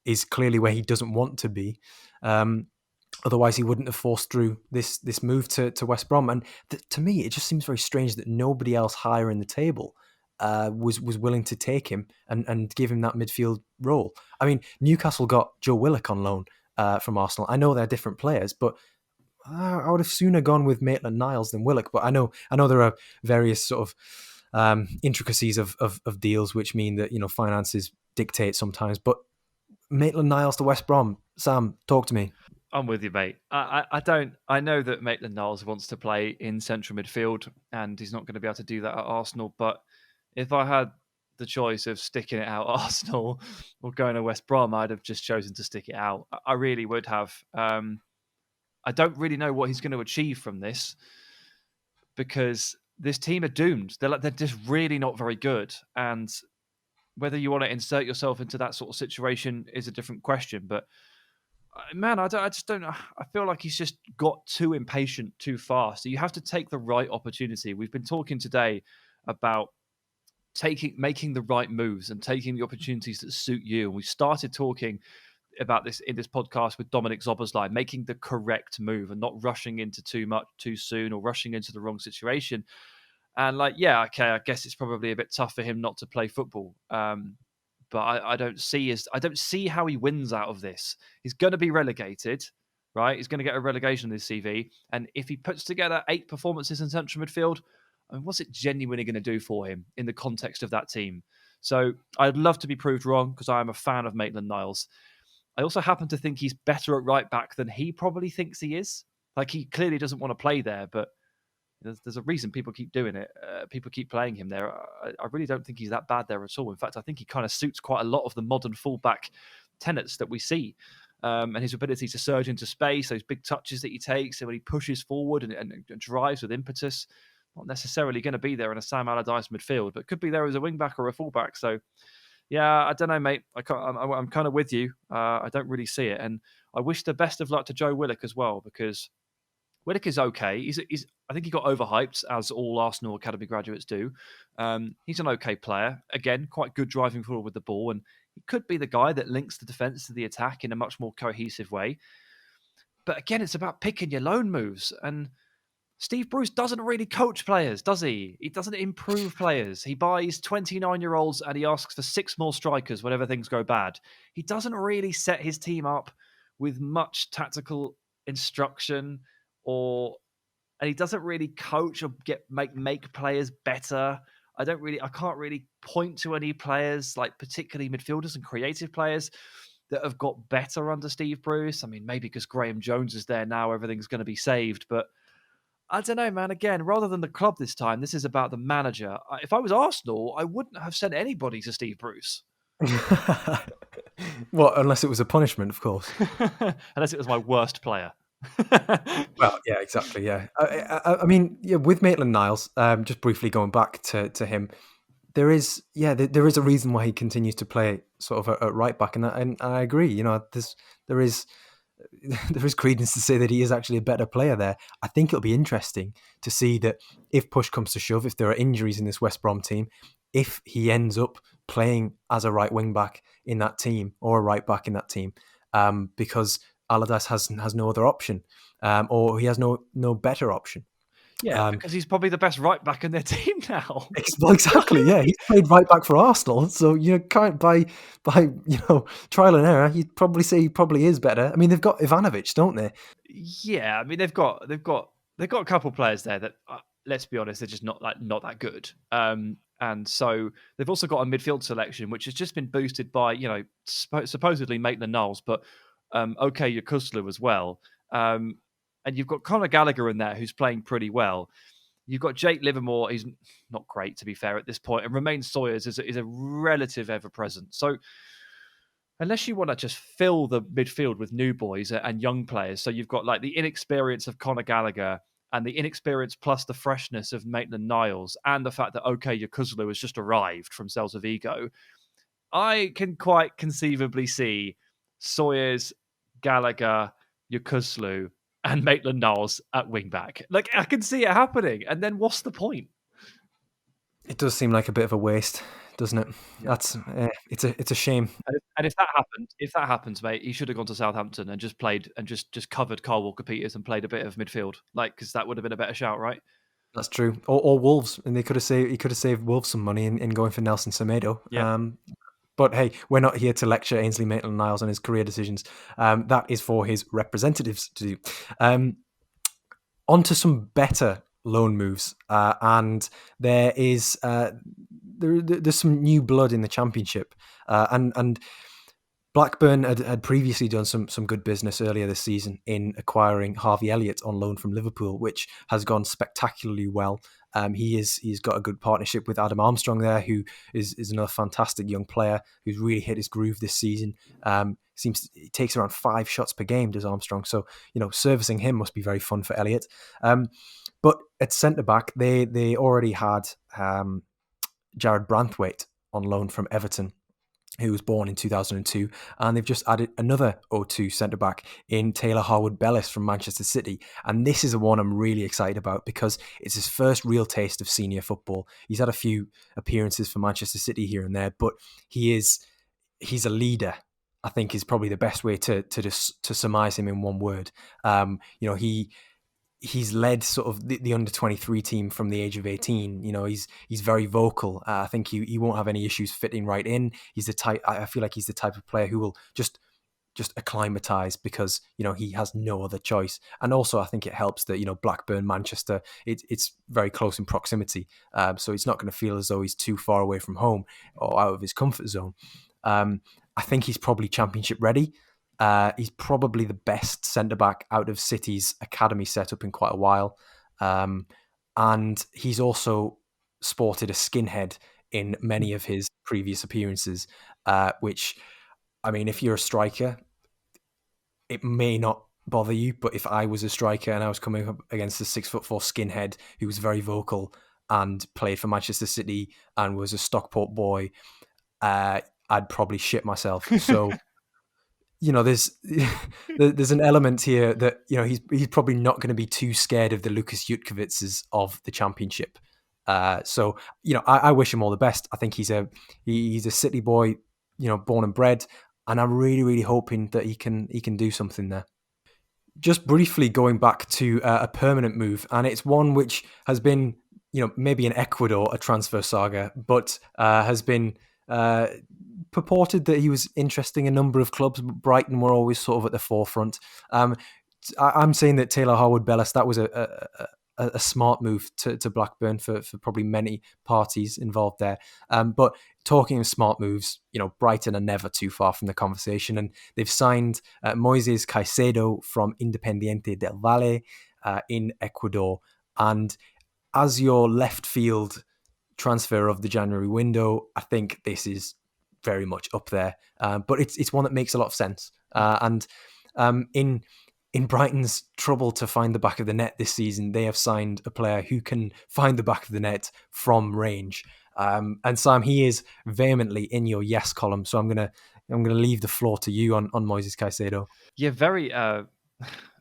is clearly where he doesn't want to be. Otherwise, he wouldn't have forced through this move to West Brom, and to me, it just seems very strange that nobody else higher in the table was willing to take him and give him that midfield role. I mean, Newcastle got Joe Willock on loan from Arsenal. I know they're different players, but I would have sooner gone with Maitland-Niles than Willock. But I know there are various sort of intricacies of deals, which mean that finances dictate sometimes. But Maitland-Niles to West Brom, Sam, talk to me. I'm with you, mate. I know that Maitland-Niles wants to play in central midfield, and he's not going to be able to do that at Arsenal. But if I had the choice of sticking it out at Arsenal or going to West Brom, I'd have just chosen to stick it out. I really would have. I don't really know what he's going to achieve from this, because this team are doomed. They're just really not very good. And whether you want to insert yourself into that sort of situation is a different question. But man, I just don't know. I feel like he's just got too impatient too fast. So you have to take the right opportunity. We've been talking today about making the right moves and taking the opportunities that suit you. And we started talking about this in this podcast with Dominic Zoboslai, making the correct move and not rushing into too much too soon or rushing into the wrong situation. And I guess it's probably a bit tough for him not to play football. But I don't see how he wins out of this. He's going to be relegated, right? He's going to get a relegation on his CV. And if he puts together 8 performances in central midfield, I mean, what's it genuinely going to do for him in the context of that team? So I'd love to be proved wrong, because I am a fan of Maitland-Niles. I also happen to think he's better at right back than he probably thinks he is. Like, he clearly doesn't want to play there, but there's a reason people keep doing it. People keep playing him there. I really don't think he's that bad there at all. In fact, I think he kind of suits quite a lot of the modern fullback tenets that we see. And his ability to surge into space, those big touches that he takes, and when he pushes forward and drives with impetus, not necessarily going to be there in a Sam Allardyce midfield, but could be there as a wing-back or a fullback. So, yeah, I don't know, mate. I'm kind of with you. I don't really see it. And I wish the best of luck to Joe Willock as well, because Willock is okay. I think he got overhyped, as all Arsenal Academy graduates do. He's an okay player. Again, quite good driving forward with the ball. And he could be the guy that links the defence to the attack in a much more cohesive way. But again, it's about picking your loan moves. And Steve Bruce doesn't really coach players, does he? He doesn't improve players. He buys 29-year-olds and he asks for 6 more strikers whenever things go bad. He doesn't really set his team up with much tactical instruction, and he doesn't really coach or make players better. I can't really point to any players, like particularly midfielders and creative players, that have got better under Steve Bruce. I mean, maybe because Graham Jones is there now, everything's going to be saved, but I don't know, man. Again, rather than the club this time, this is about the manager. If I was Arsenal, I wouldn't have sent anybody to Steve Bruce. Well, unless it was a punishment, of course. Unless it was my worst player. Well, yeah, exactly, yeah. I mean, yeah, with Maitland-Niles, just briefly going back to him, there is a reason why he continues to play sort of at right back, and I agree. There is there is credence to say that he is actually a better player there. I think it'll be interesting to see that if push comes to shove, if there are injuries in this West Brom team, if he ends up playing as a right wing back in that team or a right back in that team, because Allardyce has no other option, or he has no better option. Yeah, because he's probably the best right back in their team now. Well, exactly. Yeah, he's played right back for Arsenal, so by trial and error, you'd probably say he probably is better. I mean, they've got Ivanovic, don't they? Yeah, I mean they've got a couple of players there that let's be honest, they're just not that good. And so they've also got a midfield selection which has just been boosted by supposedly Maitland-Niles, but okay, Yokuslu as well. And you've got Conor Gallagher in there who's playing pretty well. You've got Jake Livermore. He's not great, to be fair, at this point. And Romain Sawyers is a relative ever-present. So unless you want to just fill the midfield with new boys and young players, so you've got like the inexperience of Conor Gallagher and the inexperience plus the freshness of Maitland-Niles and the fact that OK Yokuslu has just arrived from Celta Vigo, I can quite conceivably see Sawyers, Gallagher, Yokuslu, and Maitland-Niles at wing-back. Like, I can see it happening. And then what's the point? It does seem like a bit of a waste, doesn't it? That's it's a shame. And if that happens, mate, he should have gone to Southampton and just played and just covered Kyle Walker-Peters and played a bit of midfield, like, because that would have been a better shout, right? That's true. Or Wolves, and he could have saved Wolves some money in going for Nelson Semedo. Yeah. But hey, we're not here to lecture Ainsley Maitland-Niles on his career decisions. That is for his representatives to do. On to some better loan moves, and there's some new blood in the Championship, and Blackburn had previously done some good business earlier this season in acquiring Harvey Elliott on loan from Liverpool, which has gone spectacularly well. He's got a good partnership with Adam Armstrong there, who is another fantastic young player who's really hit his groove this season. He takes around 5 shots per game, does Armstrong. So servicing him must be very fun for Elliott. But at centre back, they already had Jared Branthwaite on loan from Everton, who was born in 2002, and they've just added another O2 centre-back in Taylor Harwood-Bellis from Manchester City. And this is the one I'm really excited about because it's his first real taste of senior football. He's had a few appearances for Manchester City here and there, but he's a leader, I think, is probably the best way to surmise him in one word. He's led sort of the under-23 team from the age of 18. He's very vocal. I think he won't have any issues fitting right in. I feel like he's the type of player who will just acclimatise because he has no other choice. And also I think it helps that Blackburn, Manchester, it's very close in proximity, so it's not going to feel as though he's too far away from home or out of his comfort zone. I think he's probably Championship ready. He's probably the best centre-back out of City's academy setup in quite a while. And he's also sported a skinhead in many of his previous appearances, which, I mean, if you're a striker, it may not bother you, but if I was a striker and I was coming up against a 6'4" skinhead who was very vocal and played for Manchester City and was a Stockport boy, I'd probably shit myself. So... there's an element here that he's probably not going to be too scared of the Lucas Jutkovitzes of the Championship. So I wish him all the best. I think he's a City boy, born and bred, and I'm really, really hoping that he can do something there. Just briefly going back to a permanent move, and it's one which has been maybe in Ecuador a transfer saga, but has been purported that he was interesting a number of clubs. Brighton were always sort of at the forefront. I'm saying that Taylor Harwood-Bellis, that was a smart move to Blackburn for probably many parties involved there. But talking of smart moves, Brighton are never too far from the conversation, and they've signed Moises Caicedo from Independiente del Valle in Ecuador. And as your left field transfer of the January window, I think this is very much up there, but it's one that makes a lot of sense. And in Brighton's trouble to find the back of the net this season, they have signed a player who can find the back of the net from range. And Sam, he is vehemently in your yes column, so I'm going to I'm going to leave the floor to you on Moises Caicedo. Yeah, very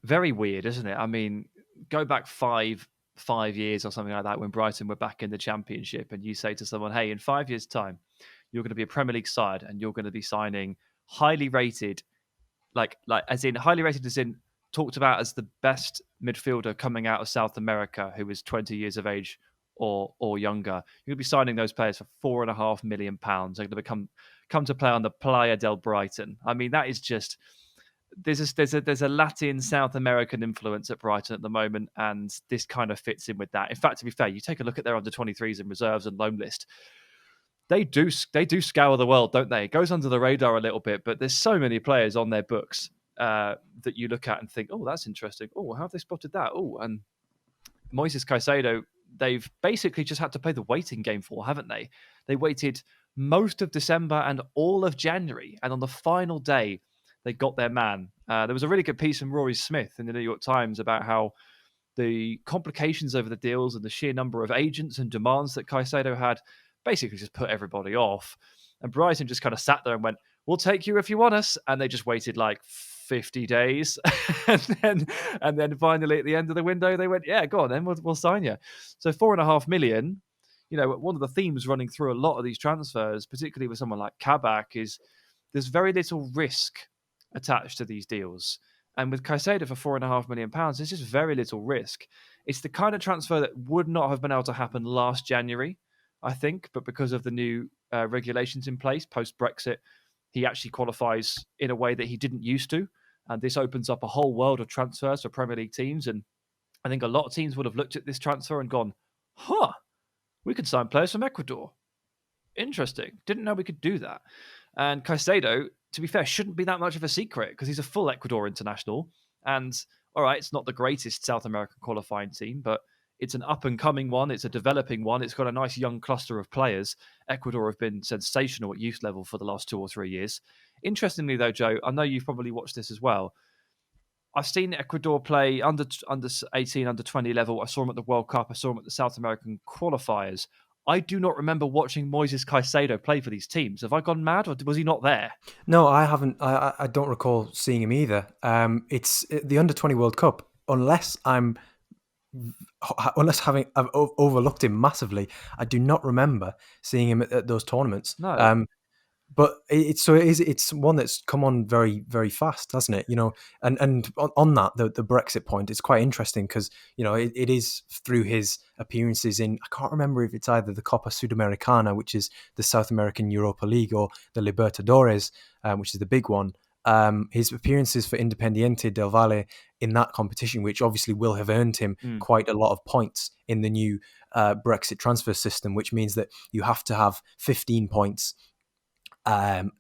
very weird, isn't it? I mean, go back five years or something like that when Brighton were back in the Championship, and you say to someone, "Hey, in 5 years' time, you're going to be a Premier League side, and you're going to be signing highly rated, like as in highly rated, as in talked about as the best midfielder coming out of South America who is 20 years of age or younger. You're going to be signing those players for £4.5 million. They're going to come to play on the Playa del Brighton. I mean, that is just there's a Latin South American influence at Brighton at the moment, and this kind of fits in with that. In fact, to be fair, you take a look at their under 23s and reserves and loan list. They do scour the world, don't they? It goes under the radar a little bit, but there's so many players on their books that you look at and think, oh, that's interesting. Oh, how have they spotted that? Oh, and Moises Caicedo, they've basically just had to play the waiting game for, haven't they? They waited most of December and all of January, and on the final day, they got their man. There was a really good piece from Rory Smith in the New York Times about how the complications over the deals and the sheer number of agents and demands that Caicedo had basically just put everybody off. And Brighton just kind of sat there and went, "We'll take you if you want us." And they just waited like 50 days. and then finally at the end of the window, they went, "Yeah, go on then, we'll sign you." So 4.5 million, one of the themes running through a lot of these transfers, particularly with someone like Kabak, is there's very little risk attached to these deals. And with Caicedo for £4.5 million, there's just very little risk. It's the kind of transfer that would not have been able to happen last January, I think, but because of the new regulations in place post Brexit, he actually qualifies in a way that he didn't used to. And this opens up a whole world of transfers for Premier League teams. And I think a lot of teams would have looked at this transfer and gone, huh, we could sign players from Ecuador. Interesting. Didn't know we could do that. And Caicedo, to be fair, shouldn't be that much of a secret because he's a full Ecuador international. And all right, it's not the greatest South American qualifying team, but it's an up and coming one. It's a developing one. It's got a nice young cluster of players. Ecuador have been sensational at youth level for the last 2 or 3 years. Interestingly, though, Joe, I know you've probably watched this as well. I've seen Ecuador play under 18, under 20 level. I saw them at the World Cup. I saw them at the South American qualifiers. I do not remember watching Moises Caicedo play for these teams. Have I gone mad, or was he not there? No, I haven't. I don't recall seeing him either. It's the Under 20 World Cup. Unless I've overlooked him massively, I do not remember seeing him at those tournaments. No. But it's one that's come on very, very fast, hasn't it? And on that, the Brexit point, it's quite interesting because, it is through his appearances in, I can't remember if it's either the Copa Sudamericana, which is the South American Europa League, or the Libertadores, which is the big one. His appearances for Independiente del Valle in that competition, which obviously will have earned him quite a lot of points in the new Brexit transfer system, which means that you have to have 15 points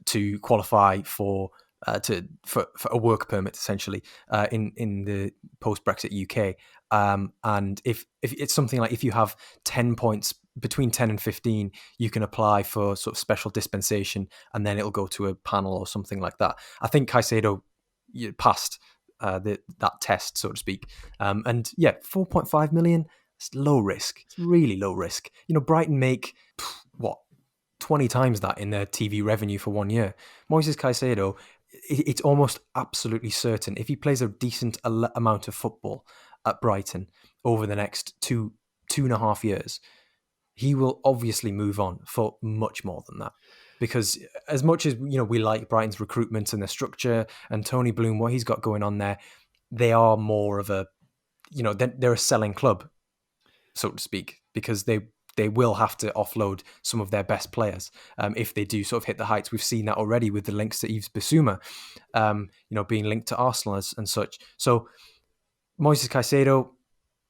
to qualify for a work permit, essentially, in the post-Brexit UK. And if it's something like, if you have 10 points, between 10 and 15, you can apply for sort of special dispensation, and then it'll go to a panel or something like that. I think Caicedo passed that test, so to speak. And yeah, 4.5 million, it's low risk. It's really low risk. Brighton make, what, 20 times that in their TV revenue for 1 year. Moises Caicedo, it's almost absolutely certain, if he plays a decent amount of football at Brighton over the next 2.5 years, he will obviously move on for much more than that. Because as much as we like Brighton's recruitment and their structure, and Tony Bloom, what he's got going on there, they are more of a, they're a selling club, so to speak, because they will have to offload some of their best players if they do sort of hit the heights. We've seen that already with the links to Yves Bissouma, being linked to Arsenal and such. So Moises Caicedo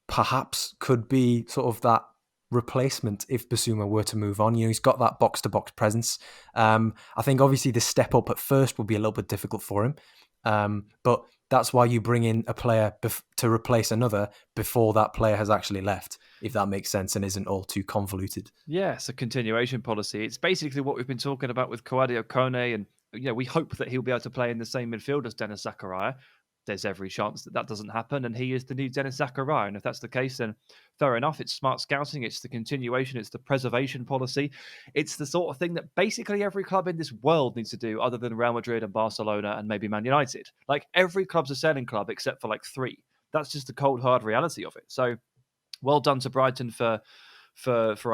perhaps could be sort of that replacement if Bissouma were to move on. He's got that box-to-box presence. I think obviously the step up at first will be a little bit difficult for him. But that's why you bring in a player to replace another before that player has actually left, if that makes sense and isn't all too convoluted. Yeah, it's a continuation policy. It's basically what we've been talking about with Kouadio Kone, and we hope that he'll be able to play in the same midfield as Dennis Zakaria. there's every chance that doesn't happen, and he is the new Dennis Zakaria. And if that's the case, then fair enough. It's smart scouting. It's the continuation. It's the preservation policy. It's the sort of thing that basically every club in this world needs to do, other than Real Madrid and Barcelona and maybe Man United. Like, every club's a selling club except for like 3. That's just the cold, hard reality of it. So well done to Brighton for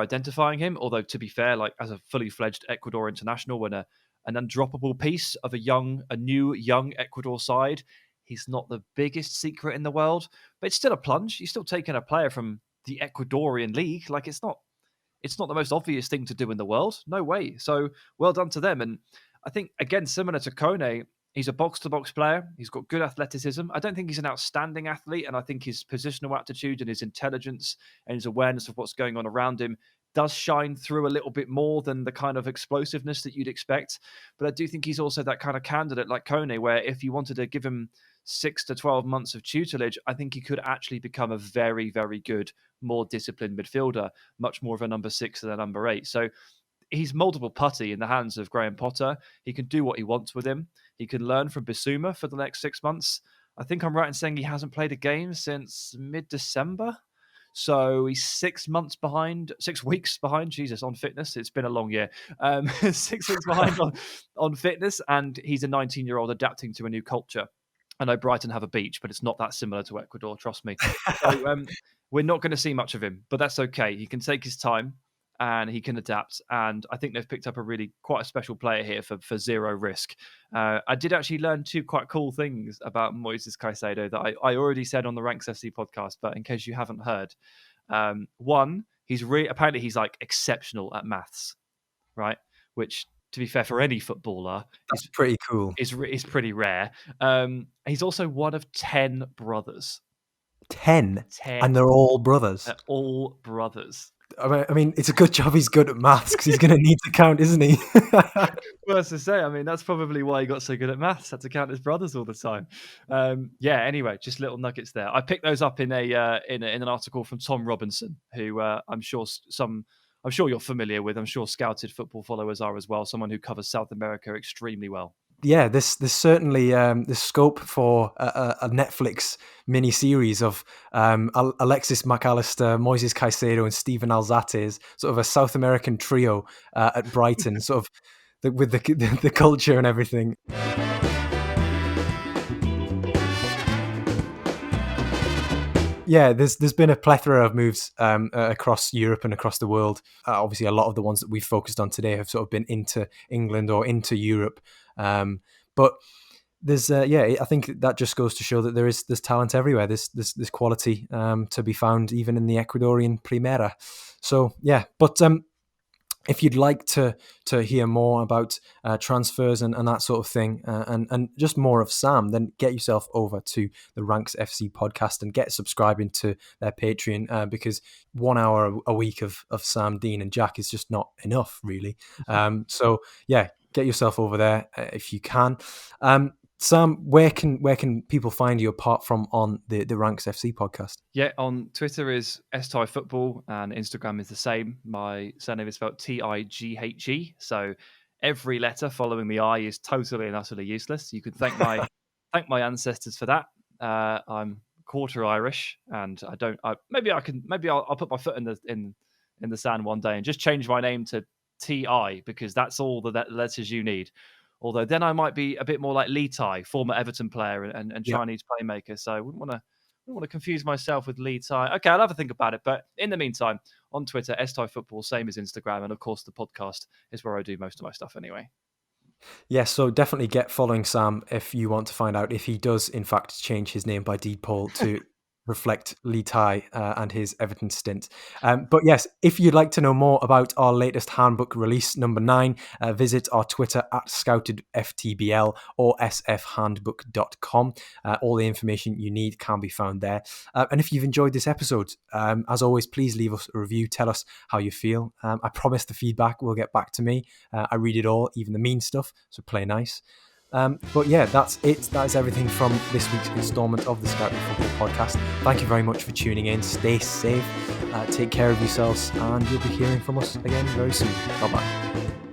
identifying him. Although, to be fair, like, as a fully fledged Ecuador international, when an undroppable piece of a new young Ecuador side, he's not the biggest secret in the world, but it's still a plunge. You're still taking a player from the Ecuadorian league. Like, it's not the most obvious thing to do in the world. No way. So well done to them. And I think, again, similar to Kone, he's a box-to-box player. He's got good athleticism. I don't think he's an outstanding athlete, and I think his positional aptitude and his intelligence and his awareness of what's going on around him does shine through a little bit more than the kind of explosiveness that you'd expect. But I do think he's also that kind of candidate like Kone, where if you wanted to give him 6 to 12 months of tutelage, I think he could actually become a very, very good, more disciplined midfielder, much more of a number 6 than a number 8. So he's multiple putty in the hands of Graham Potter. He can do what he wants with him. He can learn from Bissouma for the next 6 months. I think I'm right in saying he hasn't played a game since mid-December. So he's 6 weeks behind, Jesus, on fitness. It's been a long year. 6 weeks behind on fitness, and he's a 19-year-old adapting to a new culture. I know Brighton have a beach, but it's not that similar to Ecuador, trust me. So we're not going to see much of him, but that's okay. He can take his time and he can adapt. And I think they've picked up quite a special player here for zero risk. I did actually learn 2 quite cool things about Moises Caicedo that I already said on the Ranks FC podcast, but in case you haven't heard. One, apparently he's like exceptional at maths, right? Which, to be fair, for any footballer, that's pretty cool. Is pretty rare. He's also one of 10 brothers. 10? And they're all brothers? They're all brothers. I mean, it's a good job he's good at maths, because he's going to need to count, isn't he? Well, as to say, I mean, that's probably why he got so good at maths. Had to count his brothers all the time. Anyway, just little nuggets there. I picked those up in an article from Tom Robinson, who I'm sure you're familiar with. I'm sure Scouted football followers are as well. Someone who covers South America extremely well. Yeah, there's certainly the scope for a Netflix mini series of Alexis McAllister, Moises Caicedo, and Steven Alzate, sort of a South American trio at Brighton, sort of with the culture and everything. Yeah, there's been a plethora of moves across Europe and across the world. Obviously, a lot of the ones that we've focused on today have sort of been into England or into Europe. But there's I think that just goes to show that there's talent everywhere. There's quality to be found even in the Ecuadorian Primera. So yeah, but if you'd like to hear more about transfers and that sort of thing, and just more of Sam, then get yourself over to the Ranks FC podcast and get subscribing to their Patreon, because 1 hour a week of Sam, Dean and Jack is just not enough, really. So yeah, get yourself over there if you can. Sam, where can people find you apart from on the Ranks FC podcast? Yeah, on Twitter is Tighe Football, and Instagram is the same. My surname is spelled Tighe, so every letter following the I is totally and utterly useless. You could thank my ancestors for that. I'm quarter Irish, and I'll put my foot in the sand one day and just change my name to Ti, because that's all the letters you need. Although then I might be a bit more like Lee Tai, former Everton player and Chinese playmaker. So I wouldn't want to confuse myself with Lee Tai. Okay, I'll have a think about it. But in the meantime, on Twitter, Tighe Football, same as Instagram. And of course, the podcast is where I do most of my stuff anyway. Yes, so definitely get following Sam if you want to find out if he does, in fact, change his name by deed poll to reflect Lee Tai and his Everton stint. But yes, if you'd like to know more about our latest handbook release, number 9, visit our Twitter at ScoutedFTBL or sfhandbook.com. All the information you need can be found there. And if you've enjoyed this episode, as always, please leave us a review. Tell us how you feel. I promise the feedback will get back to me. I read it all, even the mean stuff, so play nice. But yeah, that's it. That is everything from this week's installment of the Scouted Football Podcast. Thank you very much for tuning in. Stay safe, take care of yourselves, and you'll be hearing from us again very soon. Bye-bye.